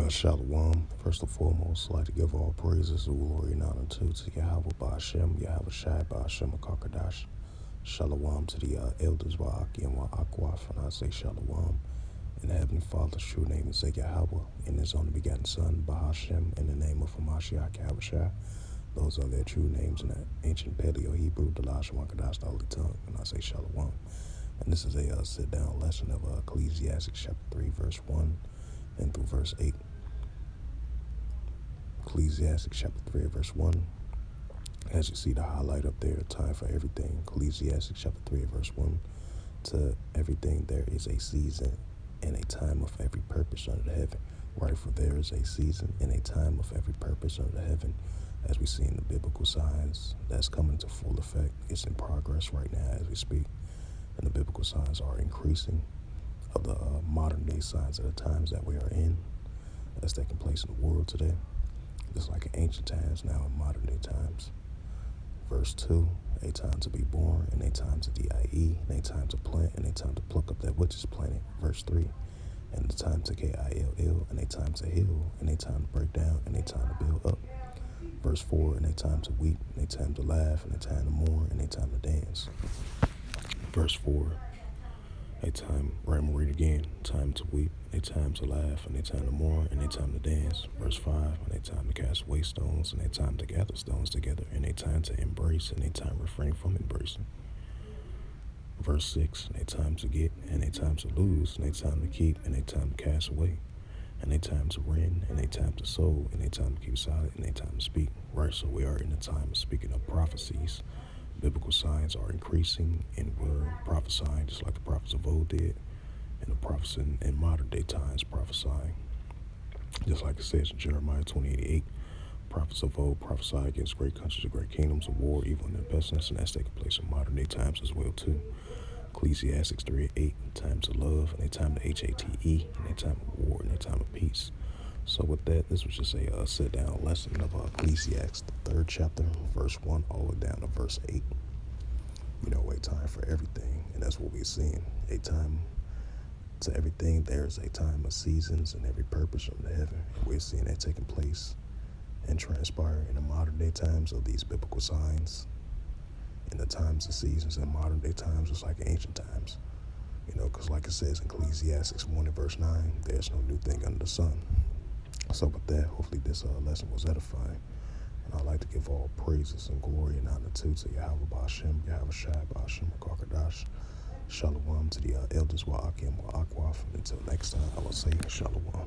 Shalom. First and foremost, I'd like to give all praises and glory and honor to Yahweh Ba'Shem, Yahweh Shai Ba'Shem Akakadash. Shalom to the elders Wa'aki and Wa'akwaf, and I say Shalom. In the Heavenly Father's true name is Yahweh, in His only begotten Son, Ba'Shem, in the name of Hamashiach Yahweh Shai. Those are their true names in the ancient Paleo Hebrew, the Lashawakadash, the Holy Tongue, and I say Shalom. And this is a sit-down lesson of Ecclesiastes Chapter 3, verse 1 and through verse 8. Ecclesiastes Chapter 3, verse 1. As you see the highlight up there, time for everything. Ecclesiastes Chapter 3, verse 1. To everything there is a season and a time of every purpose under the heaven. Right, for there is a season and a time of every purpose under the heaven. As we see in the biblical signs, that's coming to full effect. It's in progress right now as we speak. And the biblical signs are increasing of the modern day signs of the times that we are in. That's taking place in the world today. Just like in ancient times, now in modern day times. Verse 2, a time to be born, and a time to die, and a time to plant, and a time to pluck up that which is planted. Verse 3, and a time to kill, and a time to heal, and a time to break down, and a time to build up. Verse 4, and a time to weep, and a time to laugh, and a time to mourn, and a time to dance. Verse 4, a time, I'm going to read again, time to weep, a time to laugh, and a time to mourn, and a time to dance. Verse 5, and a time to cast away stones, and a time to gather stones together, and a time to embrace, and a time refrain from embracing. Verse 6, and a time to get, and a time to lose, and a time to keep, and a time to cast away, and a time to rend, and a time to sow, and a time to keep silent, and a time to speak. Right, so we are in the time of speaking of prophecies. Biblical signs are increasing, and we're prophesying just like the prophets of old did, and the prophets in modern day times prophesying. Just like it says in Jeremiah 28:8, prophets of old prophesy against great countries and great kingdoms of war, evil, and pestilence, and that's taking place in modern day times as well too. Ecclesiastes 3:8, times of love, and a time to HATE, and a time of war, and a time of peace. So with that, this was just a sit-down lesson of Ecclesiastes, the 3rd chapter, verse 1, all the way down to verse 8. You know, a time for everything, and that's what we're seeing. A time to everything, there's a time of seasons and every purpose under heaven. And we're seeing that taking place and transpire in the modern day times of these biblical signs. In the times of seasons in modern day times, just like in ancient times. You know, because like it says in Ecclesiastes 1 and verse 9, there's no new thing under the sun. So with that, hopefully this lesson was edifying. And I'd like to give all praises and glory and honor to Yahweh Ba'Shem, Yahweh Shai Ba'Shem Akakadash. Shalom to the elders Wa'aki and Wa'akwaf. Until next time, I will say Shalom.